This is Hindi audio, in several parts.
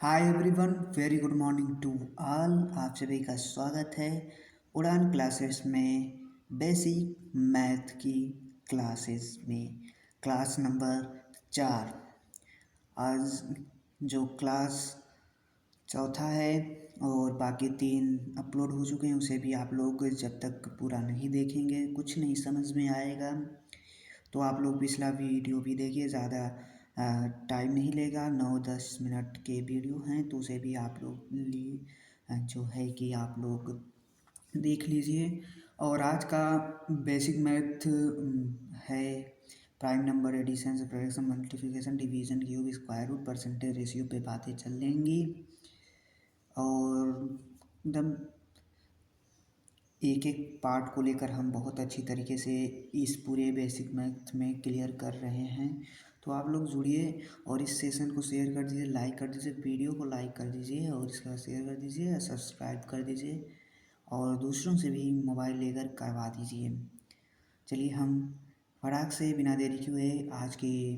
Hi everyone, very good morning to all. आप सभी का स्वागत है उड़ान क्लासेस में, बेसिक मैथ की क्लासेस में। Class number 4। आज जो क्लास चौथा है और बाकी 3 अपलोड हो चुके हैं, उसे भी आप लोग जब तक पूरा नहीं देखेंगे कुछ नहीं समझ में आएगा। तो आप लोग पिछला वीडियो भी देखिए, ज़्यादा टाइम नहीं लेगा, 9-10 मिनट के वीडियो हैं, तो उसे भी आप लोग जो है कि आप लोग देख लीजिए। और आज का बेसिक मैथ है prime number, addition, subtraction, multiplication, division, cube, square root, percentage, ratio पे बातें चल लेंगी और एकदम एक एक पार्ट को लेकर हम बहुत अच्छी तरीके से इस पूरे बेसिक मैथ में क्लियर कर रहे हैं। तो आप लोग जुड़िए और इस सेशन को शेयर कर दीजिए, लाइक कर दीजिए, वीडियो को लाइक कर दीजिए और इसका शेयर कर दीजिए, सब्सक्राइब कर दीजिए और दूसरों से भी मोबाइल लेकर करवा दीजिए। चलिए हम फटाक से बिना देरी किए आज के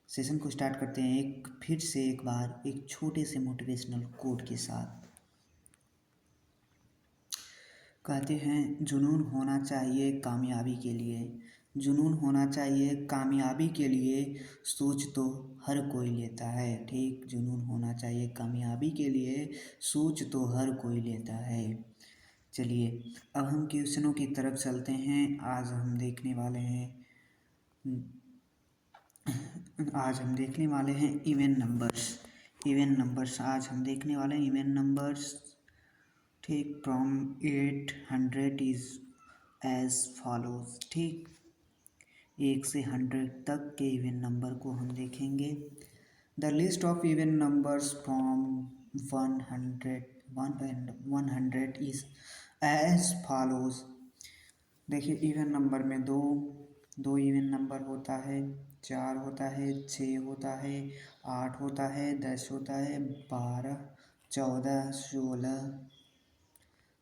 सेशन को स्टार्ट करते हैं। फिर से एक बार एक छोटे से मोटिवेशनल कोट के साथ। कहते हैं, जुनून होना चाहिए कामयाबी के लिए, जुनून होना चाहिए कामयाबी के लिए, सोच तो हर कोई लेता है। ठीक, जुनून होना चाहिए कामयाबी के लिए, सोच तो हर कोई लेता है। चलिए अब हम क्वेश्चनों की तरफ चलते हैं। आज हम देखने वाले हैं इवन नंबर्स। इवन नंबर्स आज हम देखने वाले हैं इवन नंबर्स। ठीक, फ्रॉम 800 इज एज फॉलोज। ठीक, 1 से 100 तक के इवन नंबर को हम देखेंगे। The list of even numbers from 100 is as follows. देखिए, इवन नंबर में दो इवन नंबर होता है, 4 होता है, 6 होता है, 8 होता है, 10 होता है, 12, 14,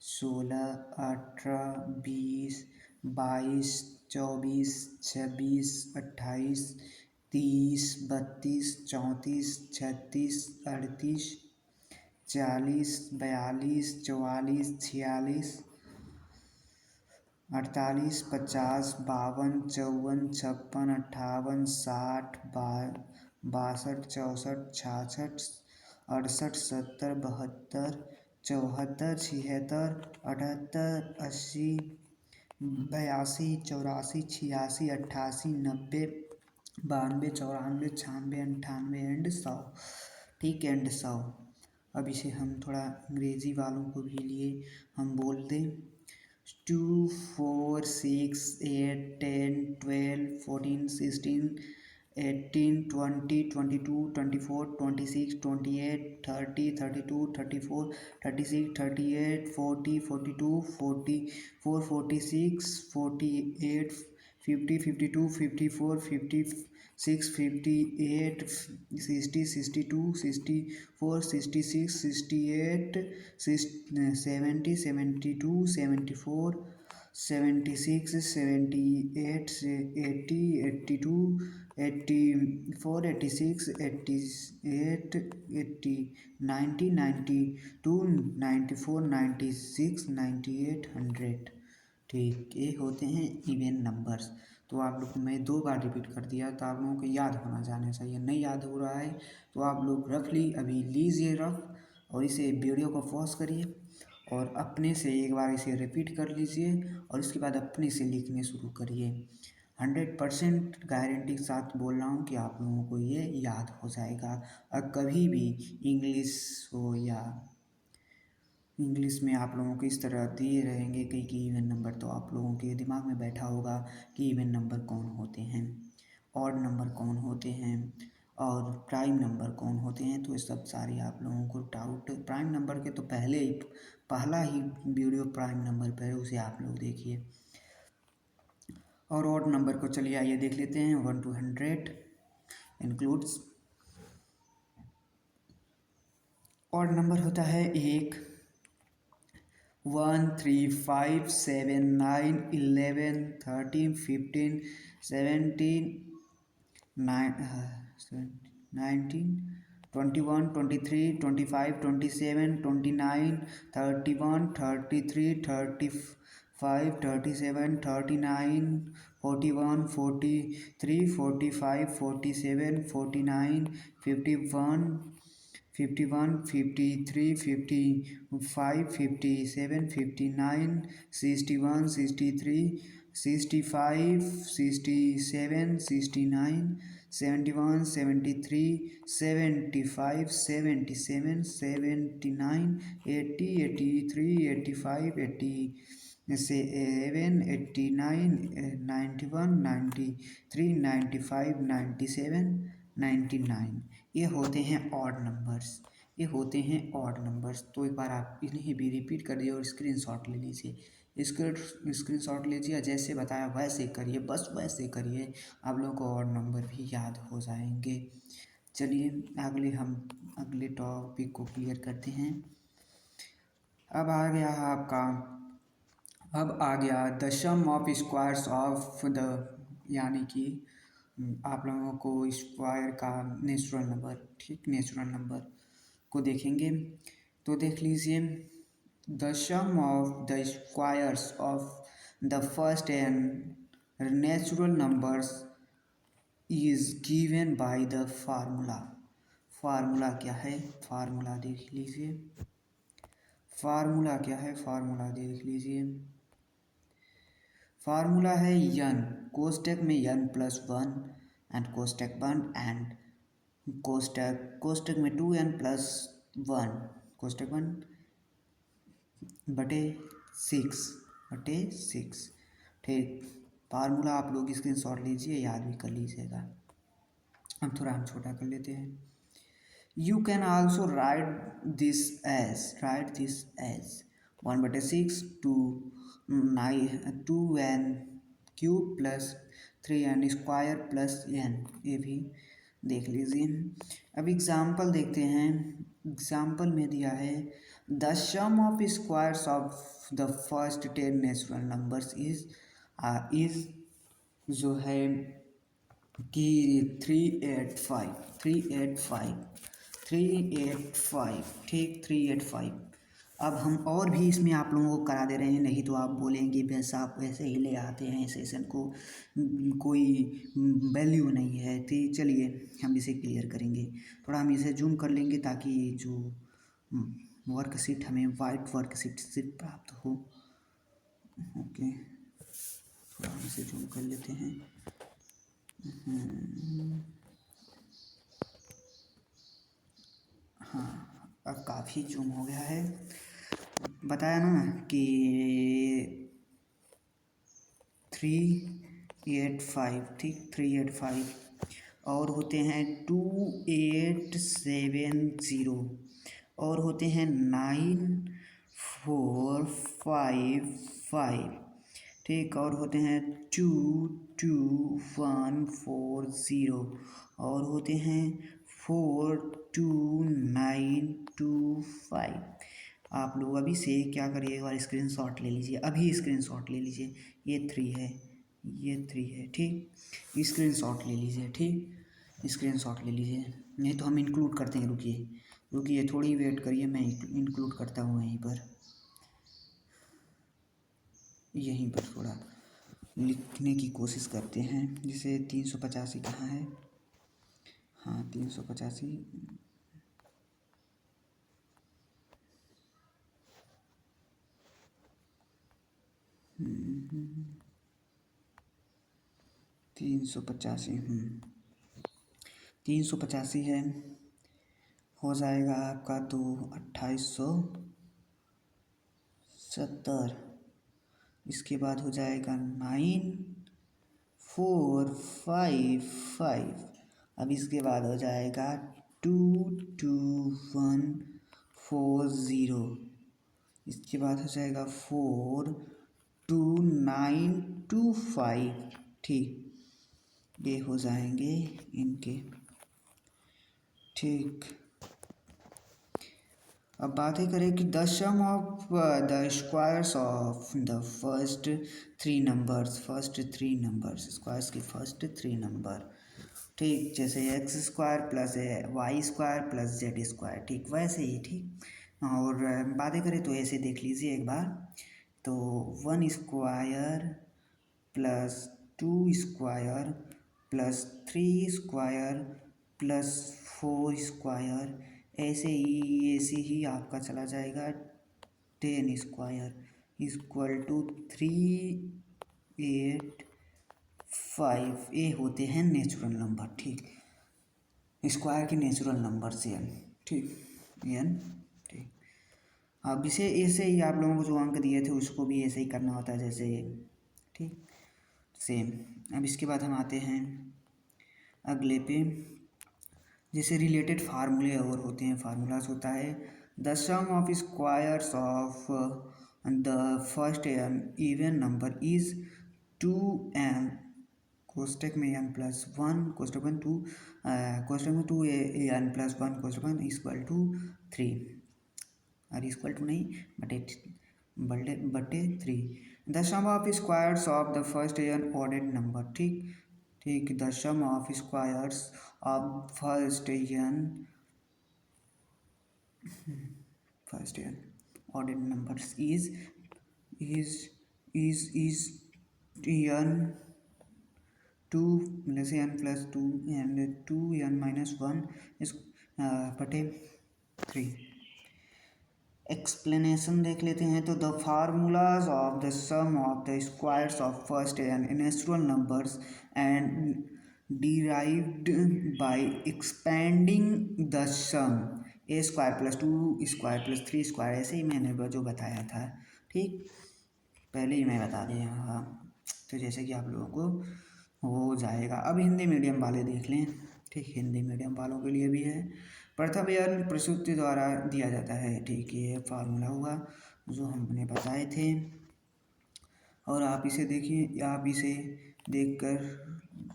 16, 18, 20, 22, 24, 26, 28, 30, 32, 34, 36, 38, 40, 42, 44, 46, 48, 50, 52, 54, 56, 58, 60, 62, 64, 66, 68, 70, 72, 74, 76, 78, 80, 82, 84, 86, 88, 90, 92, 94, 96, 98 एंड 100। ठीक, एंड 100। अब इसे हम थोड़ा अंग्रेजी वालों को भी लिए हम बोल दें। 2, 4, 6, 8, 10, 12, 14, 16, 18, 20, 22, 24, 26, 28, 30, 32, 34, 36, 38, 40, 42, 44, 46, 48, 50, 52, 54, 56, 58, 60, 62, 64, 66, 68, 70, 72, 74, 76, 78, 80, 82, 84, 86, 88, 80, 90, 92, 94, 96, 98, 100। ठीक, ये होते हैं इवन नंबर्स। तो आप लोग, मैं 2 बार रिपीट कर दिया तो आप लोगों को याद होना जाना चाहिए। नहीं याद हो रहा है तो आप लोग रफली अभी लीजिए रफ और इसे वीडियो को पॉज करिए और अपने से एक बार इसे रिपीट कर लीजिए और उसके बाद अपने से लिखने शुरू करिए। 100% गारंटी के साथ बोल रहा हूँ कि आप लोगों को ये याद हो जाएगा। और कभी भी इंग्लिश हो या इंग्लिश में आप लोगों को इस तरह दिए रहेंगे कि इवन नंबर, तो आप लोगों के दिमाग में बैठा होगा कि इवन नंबर कौन होते हैं, ऑड नंबर कौन होते हैं और प्राइम नंबर कौन होते हैं। तो ये सब सारी आप लोगों को डाउट, प्राइम नंबर के तो पहला ही वीडियो प्राइम नंबर पर है, उसे आप लोग देखिए। और ऑड नंबर को चलिए आइए देख लेते हैं। 1 to 100 इंक्लूड्स। ऑड नंबर होता है 1, 1, 3, 5, 7, 9, 11, 13, 15, 17, 19, 21, 23, 25, 27, 29, 31, 33, 35, 37, 39, 41, 43, 45, 47, 49, 51, 51, 53, 55, 57, 59, 61, 63, 65, 67, 69, 71, 73, 75, 77, 79, 80, 83, 85, 87, 89, 91, 93, 95, 97, 99। ये होते हैं ऑड नंबर्स। ये होते हैं ऑड नंबर्स। तो एक बार आप इन्हें भी रिपीट कर दिए और स्क्रीनशॉट ले लीजिए। स्क्रीनशॉट लीजिए, जैसे बताया वैसे करिए, बस वैसे करिए, आप लोगों को ऑड नंबर भी याद हो जाएंगे। चलिए अगले टॉपिक को क्लियर करते हैं। अब आ गया आपका अब आ गया the sum of squares of the, यानी कि आप लोगों को स्क्वायर का नेचुरल नंबर, ठीक, नेचुरल नंबर को देखेंगे। तो देख लीजिए, the sum of the squares of the first and natural numbers is given by the formula. Formula क्या है? फार्मूला देख लीजिए। फार्मूला क्या है? फार्मूला देख लीजिए। फार्मूला है n, कोष्टक में n प्लस वन एंड कोष्टक वन एंड कोष्टक में 2n प्लस वन, कोष्टक वन बटे 6 ठीक। फार्मूला आप लोग स्क्रीनशॉट लीजिए, याद भी कर लीजिएगा। अब थोड़ा हम छोटा कर लेते हैं। You can also write this as 1/6 2n cube plus 3n square plus n। ये भी देख लीजिए। अब एग्जाम्पल देखते हैं। एग्जाम्पल में दिया है the sum of squares of the first 10 natural numbers is जो है कि 385 ठीक, 385। अब हम और भी इसमें आप लोगों को करा दे रहे हैं, नहीं तो आप बोलेंगे वैसा आप वैसे ही ले आते हैं सेशन को, कोई वैल्यू नहीं है। तो चलिए हम इसे क्लियर करेंगे। थोड़ा हम इसे जूम कर लेंगे ताकि जो वर्कशीट हमें वाइट वर्कशीट से प्राप्त हो। ओके, थोड़ा हम इसे जूम कर लेते हैं। हाँ, अब काफ़ी जूम हो गया है। बताया ना कि 385, ठीक, 385 और होते हैं 2870 और होते हैं 9455, ठीक, और होते हैं 22140 और होते हैं 42925। आप लोग अभी से क्या करिए, एक बार स्क्रीनशॉट ले लीजिए, अभी स्क्रीनशॉट ले लीजिए। ये 3 है, ये 3 है, ठीक, स्क्रीनशॉट ले लीजिए, ठीक, स्क्रीनशॉट ले लीजिए। नहीं तो हम इंक्लूड करते हैं, रुकिए थोड़ी वेट करिए, मैं इंक्लूड करता हूँ यहीं पर थोड़ा लिखने की कोशिश करते हैं। जैसे 385 कहाँ है? हाँ, 385 385 385 है, हो जाएगा आपका तो 2870। इसके बाद हो जाएगा 9455। अब इसके बाद हो जाएगा 22140। इसके बाद हो जाएगा 42925, ठीक, ये हो जाएंगे इनके, ठीक। अब बातें करें कि the sum of the squares of the first three numbers, squares के फर्स्ट 3 नंबर ठीक, जैसे x square plus y square plus z square, ठीक वैसे ही, ठीक। और बातें करें तो ऐसे देख लीजिए एक बार, तो 1 square plus 2 square plus 3 square plus 4 square, ऐसे ही आपका चला जाएगा 10 स्क्वायर इक्वल टू 385। ये होते हैं नेचुरल नंबर, ठीक। स्क्वायर के नेचुरल नंबर से एन, ठीक, एन, ठीक। अब इसे ऐसे ही आप लोगों को जो अंक दिए थे उसको भी ऐसे ही करना होता है जैसे, ठीक, सेम। अब इसके बाद हम आते हैं अगले पे, जैसे रिलेटेड फार्मूले और होते हैं, फार्मूलाज होता है the sum of squares of the first even number is 2n कोष्टक में n प्लस वन कोष्टक में टू कोष्टक में 2n प्लस वन कोष्टक में इक्वल टू 3, और इक्वल टू नहीं बटे 3। The sum of squares of the first odd number, ठीक, ठीक, the sum of squares of first odd numbers is n 2 plus n plus 2 and 2n minus 1 इस बटे 3। एक्सप्लेनेशन देख लेते हैं, तो the formulas of the sum of the squares of first and natural numbers and derived by expanding the sum a square plus 2 square plus 3 square, ऐसे ही मैंने जो बताया था, ठीक, पहले ही मैं बता दिया, हाँ। तो जैसे कि आप लोगों को हो जाएगा। अब हिंदी मीडियम वाले देख लें, ठीक, हिंदी मीडियम वालों के लिए भी है। प्रथम यन प्रसूति द्वारा दिया जाता है, ठीक, ये फार्मूला हुआ जो हमने बताए थे। और आप इसे देखिए, आप इसे देखकर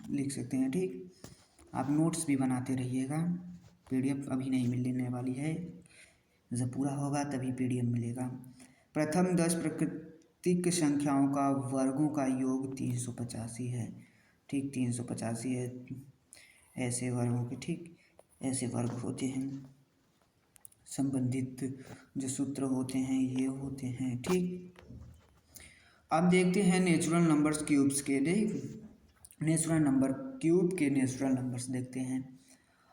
लिख सकते हैं, ठीक। आप नोट्स भी बनाते रहिएगा, पीडीएफ अभी नहीं मिलने वाली है, जब पूरा होगा तभी पीडीएफ मिलेगा। प्रथम 10 प्राकृतिक संख्याओं का वर्गों का योग 385 है, ठीक, 385 है, ऐसे वर्गों के, ठीक, ऐसे वर्ग होते हैं, संबंधित जो सूत्र होते हैं ये होते हैं, ठीक। अब देखते हैं नेचुरल नंबर्स क्यूब्स के, देख नेचुरल नंबर क्यूब के नेचुरल नंबर्स देखते हैं।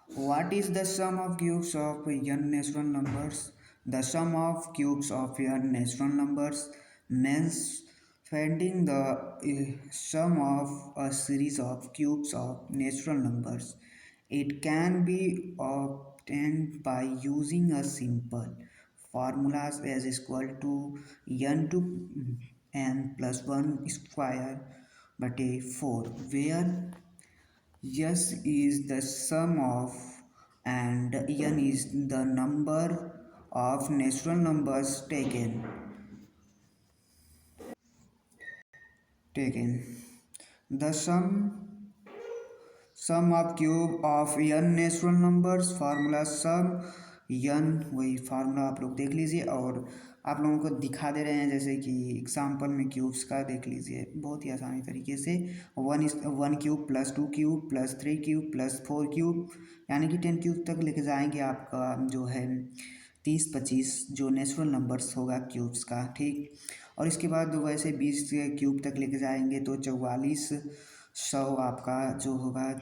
What is the sum of cubes of n natural numbers? The sum of cubes of n natural numbers means finding the sum of a series of cubes of natural numbers. It can be obtained by using a simple formulas as equal to n to n plus 1 square but a 4, where s is the sum of and n is the number of natural numbers taken. The sum of cube of n natural numbers, formula sum n, वही फार्मूला आप लोग देख लीजिए। और आप लोगों को दिखा दे रहे हैं, जैसे कि एग्जाम्पल में क्यूब्स का देख लीजिए बहुत ही आसानी तरीके से। 1 cube plus 2 cube plus 3 cube plus 4 cube, यानी कि 10 क्यूब तक लेके जाएंगे आपका जो है 30-25 जो नेचुरल नंबर्स होगा क्यूब्स का, ठीक। और इसके बाद वैसे 20 क्यूब तक लेके जाएंगे तो 4400 आपका जो होगा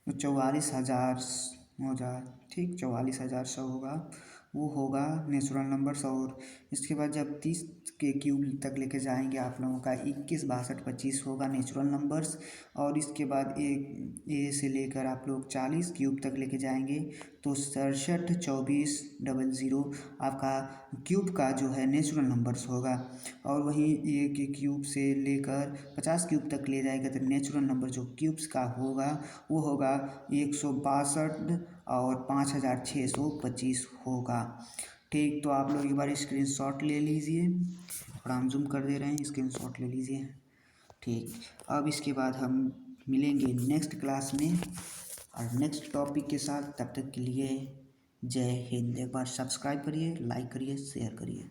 44,000 होगा, ठीक, 44,100 होगा, वो होगा नेचुरल नंबर्स। और इसके बाद जब 30 के क्यूब तक लेके जाएंगे आप लोगों का 21, 62, 25 होगा नेचुरल नंबर्स। और इसके बाद ए से लेकर आप लोग 40 क्यूब तक लेके जाएंगे तो 67, 24, 00 आपका क्यूब का जो है नेचुरल नंबर्स होगा। और वहीं ए के क्यूब से लेकर 50 क्यूब तक ले जाएगा तो नेचुरल नंबर जो क्यूब्स का होगा वो होगा 162 और 5625 होगा, ठीक। तो आप लोग एक बार स्क्रीनशॉट ले लीजिए, थोड़ा हम जूम कर दे रहे हैं, स्क्रीनशॉट ले लीजिए, ठीक। अब इसके बाद हम मिलेंगे नेक्स्ट क्लास में और नेक्स्ट टॉपिक के साथ, तब तक के लिए जय हिंद। एक बार सब्सक्राइब करिए, लाइक करिए, शेयर करिए।